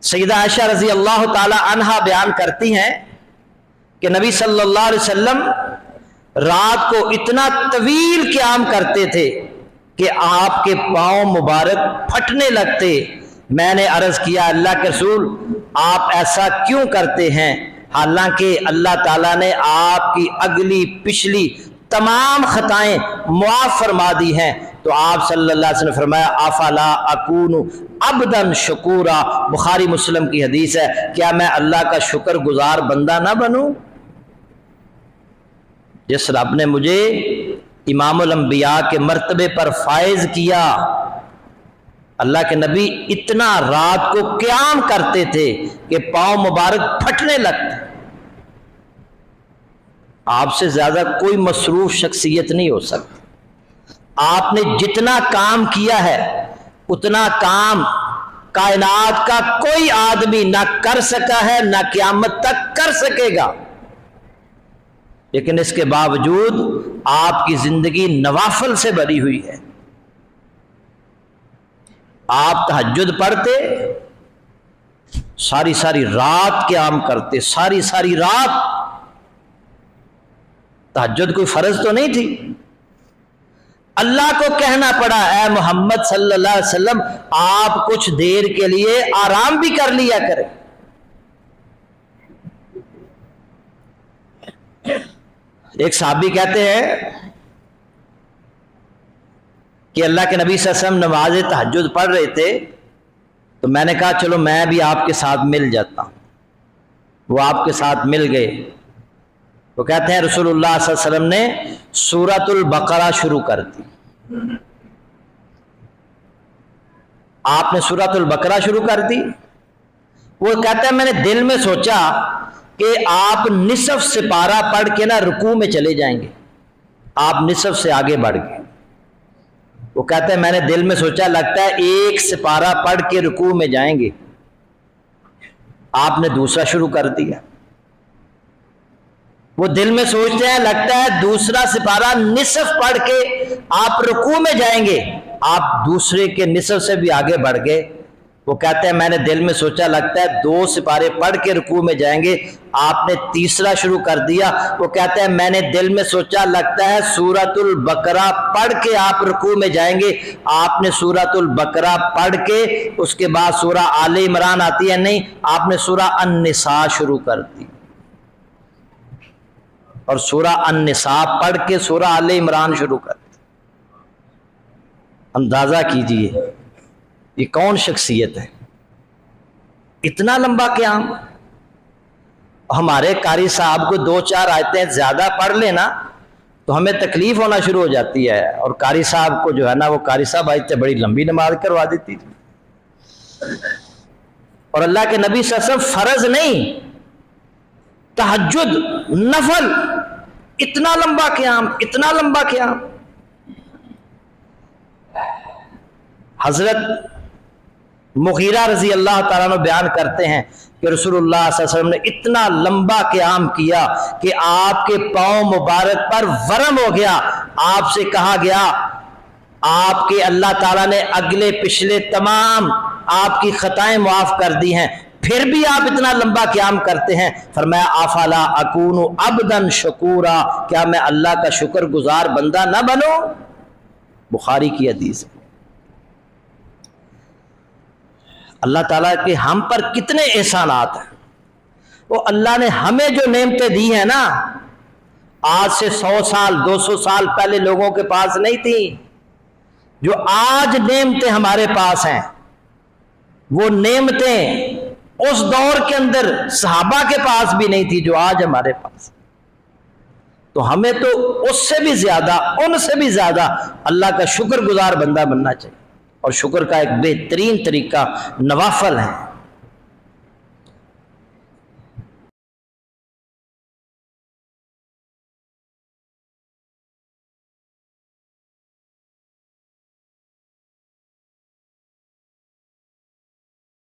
सैयदा आयशा रजी अल्लाह ताला अन्हा बयान करती हैं कि नबी सल्लल्लाहु अलैहि वसल्लम रात को इतना तवील क़याम करते थे कि आपके पाँव मुबारक फटने लगते। मैंने अर्ज़ किया, अल्लाह के रसूल आप ऐसा क्यों करते हैं, हालांकि अल्लाह ताला ने आपकी अगली पिछली तमाम खताएं मुआफ़ फरमा दी हैं। तो आप सल्लल्लाहु अलैहि वसल्लम ने फरमाया, अफला अकूनु अब्दन शकूरा, बुखारी मुस्लिम की हदीस है, क्या मैं अल्लाह का शुक्र गुजार बंदा ना बनूं। जिस रब ने मुझे इमामुल अंबिया के मर्तबे पर फायज किया, अल्लाह के नबी इतना रात को क़याम करते थे कि पाँव मुबारक फटने लगते। आपसे ज्यादा कोई मसरूफ शख्सियत नहीं हो सकती। आपने जितना काम किया है उतना काम कायनात का कोई आदमी ना कर सका है, ना क़यामत तक कर सकेगा। लेकिन इसके बावजूद आपकी जिंदगी नवाफिल से भरी हुई है। आप तहज्जुद पढ़ते, सारी सारी रात क़याम करते, सारी सारी रात। तहज्जुद कोई फर्ज तो नहीं थी। अल्लाह को कहना पड़ा, ऐ मोहम्मद सल्लल्लाहु अलैहि वसल्लम आप कुछ देर के लिए आराम भी कर लिया करें। एक साहबी कहते हैं कि अल्लाह के नबी सल्लल्लाहु अलैहि वसल्लम नमाज तहज्जुद पढ़ रहे थे, तो मैंने कहा चलो मैं भी आपके साथ मिल जाता हूं। वो आपके साथ मिल गए। वो कहते हैं रसूलुल्लाह सल्लल्लाहु अलैहि वसल्लम ने सूरतुल बकरा शुरू कर दी। आपने सूरतुल बकरा शुरू कर दी। वो कहता है मैंने दिल में सोचा कि आप निसफ सिपारा पढ़ के ना रुकू में चले जाएंगे। आप निसफ से आगे बढ़ गए। वो कहते हैं मैंने दिल में सोचा लगता है एक सिपारा पढ़ के रुकू में जाएंगे। आपने दूसरा शुरू कर दिया। वो दिल में सोचते हैं लगता है दूसरा सिपारा निसफ पढ़ के आप रुकू में जाएंगे। आप दूसरे के निसफ से भी आगे बढ़ गए। वो कहते हैं मैंने दिल में सोचा लगता है दो सिपारे पढ़ के रुकू में जाएंगे। आपने तीसरा शुरू कर दिया। वो कहते हैं मैंने दिल में सोचा लगता है सूरतुल बकरा पढ़ के आप रुकू में जाएंगे। आपने सूरतुल बकरा पढ़ के उसके बाद सूरा आले इमरान आती है, नहीं, आपने सूरा अन-निसा शुरू कर दी और सूरा अन-निसा पढ़ के सूरा आले इमरान शुरू कर दी। अंदाजा कीजिए ये कौन शख्सियत है, इतना लंबा क़याम। हमारे कारी साहब को दो चार आयतें ज्यादा पढ़ लेना तो हमें तकलीफ होना शुरू हो जाती है, और कारी साहब को जो है ना, वो कारी साहब आयतें बड़ी लंबी नमाज करवा देती थी। और अल्लाह के नबी सल्लल्लाहु अलैहि वसल्लम फर्ज नहीं, तहज्जुद नफल, इतना लंबा क़याम, इतना लंबा क़याम। हजरत मुगीरा रजी अल्लाह ताला अन्हु बयान करते हैं कि रसूलुल्लाह सल्लल्लाहु अलैहि वसल्लम ने इतना लंबा क़याम किया कि आपके पाँव मुबारक पर वरम हो गया। आपसे कहा गया, आपके अल्लाह ताला ने अगले पिछले तमाम आपकी खताएं मुआफ कर दी हैं, फिर भी आप इतना लंबा क़याम करते हैं। फरमाया अफला अकूनु अब्दन शकूरा, क्या मैं अल्लाह का शुक्र गुजार बंदा न बनूं। बुखारी की हदीस। अल्लाह ताला के हम पर कितने एहसानात हैं। वो अल्लाह ने हमें जो नेमतें दी हैं ना, आज से 100 साल 200 साल पहले लोगों के पास नहीं थी। जो आज नेमतें हमारे पास हैं, वो नेमतें उस दौर के अंदर सहाबा के पास भी नहीं थी जो आज हमारे पास। तो हमें तो उससे भी ज्यादा, उनसे भी ज्यादा अल्लाह का शुक्र गुजार बंदा बनना चाहिए। और शुक्र का एक बेहतरीन तरीका नवाफल है।